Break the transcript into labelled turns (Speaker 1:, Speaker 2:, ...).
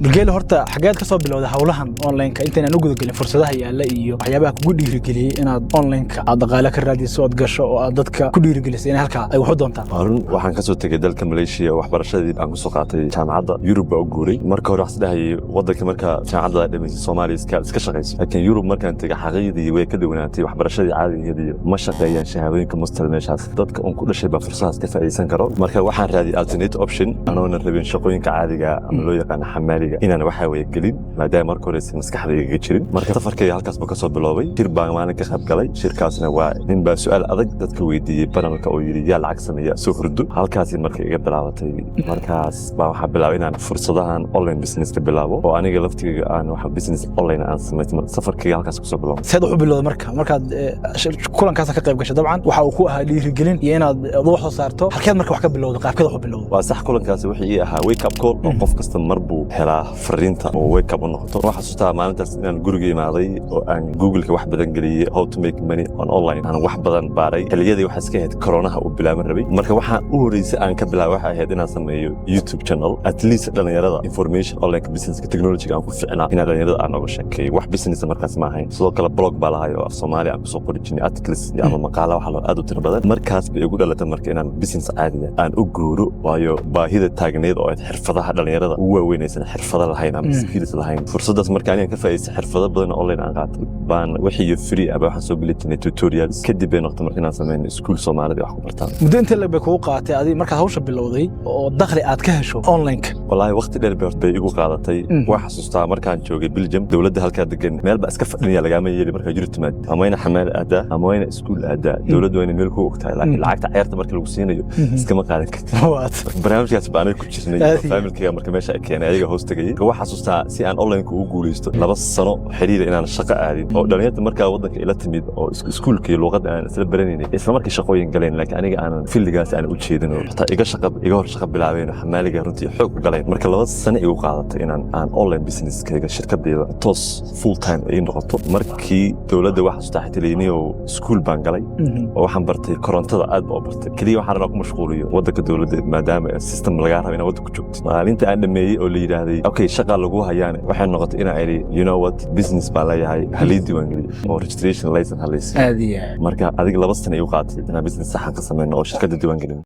Speaker 1: بالجيل هرتا حاجات كسب بالله هولهن أونلاين كأنت أنا نقول قلنا فرصة هي لا إيو حيابها كودي رجلي أنا أونلاين كعدقالك الرادي صوت قشة وعدتك كودي رجلي أنا هلك أي واحد أنت
Speaker 2: هارون waxaan ka soo tagay dalka Malaysia waxbarashadii aan ku soo qaatay jaamacadda Europe oo guuray marka hore waxaan dhahay wadanka marka jaamacadda dhameysay Soomaaliya iska shaqeysay laakiin Europe markaan tagay xaqiiqdii way ka duwanaatay waxbarashadii caadigeedii ma shaqeeyaan shahaadooyinka master meeshaas dadka oo ku dhashay ba fursadaas ka faa'iideysan karo marka waxaan raadiyay alternate option anoona rabin shaqooyinka caadiga ama loo yaqaan xamaaliga inaan waxa way gelin maadaama marka hore maskaxdayga jirin marka safarkayga halkaas ba ka soo biloobay shir baan maalin ka qayb galay shirkaasna waa nin baa su'aal adag dadka weydiiyay banalka oo yiri yaa lacag sameeya soo hurdo halkaas markay iga bilaabatay markaas baa waxa bilaabay inaan fursadahan online business ka bilaabo oo aniga laftiga aan waxa business online aan sameeyay safarkayga halkaas ku soo biloobay
Speaker 1: سيد أحب الله markaad kulan kaas ka qayb gashay dabcan waxa uu ku ahaa dhiirigelin iyo inaad wax soo saarto halkeed marka wax ka bilowdo qaabkeed wax bilowdo
Speaker 2: waa sax kulankaas wixii ahaa wake up call oo qof kasta marbu helaa fariinta oo wake up noqoto waxa xasuustaa maalintaas inaan guriga imaaday oo aan google-ka wax badan galiyay how to make money on online aan wax badan baaray xilliyadii waxa iska ahayd corona uu bilaaban rabay marka waxa u horeysay aan ka bilaabay waxa ahayd inaan sameeyo YouTube channel at least dhalinyarada information online business technology aan ku ficnaa in dhalinyarada aan uga sheekeeyo wax business markaas ma ahayn sidoo kale blog baa lahaay oo Soomaali aan ku soo qori jirnay articles ama maqaalo waxa loo aad u tiro badan markaas bay igu dhalatay marka inaan business caadiga aan u guuro waayo baahida taagneed oo xirfadaha dhalinyarada ugu waaweynaysan xirfado lahayn ama skills lahayn fursadaas marka aan ka faa'iideystay xirfado badan online aan qaatay baan wixii free ah waxaan soo geliyay tutorials kadib bay noqotay marka inaan sameeyo school Soomaalida wax ku bartaan
Speaker 1: muddo inta la bay kugu qaatay adii marka hawsha bilowday oo dakhli aad ka hesho online
Speaker 2: wallahi waqti dheer bay igu qaadatay wax xasuustaa markaan joogay Belgium dawladda halka degan meel ba iska fadhiya laga ma yeeli marka jirto maad ama ina xamaal aada ama ina school aada dawladdu way meel ku ogtahay laakiin lacagta ciyaarta marka lagu siinayo iska ma qaadan kartid barnaamijkaas baan ku jirnay family-ga marka meesha ay keenay ayaga hoos tagay wax xasuustaa si aan online ku guuleysto 2 sano xiriir inaan shaqo aadin oo dhalinyarada marka wadanka ila timid oo iskuulka iyo luqadda aan isla baranayay isla markii shaqooyin galeen laakiin aniga aan fildigaas aan u jeedin oo xitaa iga hor shaqo bilaabeen xamaaliga runtii xoog u galeen marka 2 sano igu qaadatay inaan online business-kayga shirkadayda toos full time ay noqoto markii dawladda wax xasuustaa xitiliinay oo school baan galay oo waxaan bartay korontada aad baan bartay kaliya waxaan rabaa ku mashquuliyo wadanka dawladda maadaama system laga rabo in wadanka ku joogto maalinta aan dhameeyay oo la yiraahday okay shaqa lagu hayaan waxay noqotay in ay you know what business baa la yahay halii diiwaan geliyo oo registration license halaysi marka adiga 2 sano igu qaatay inaan business sax ka sameeyo oo shirkadda diiwaan gelin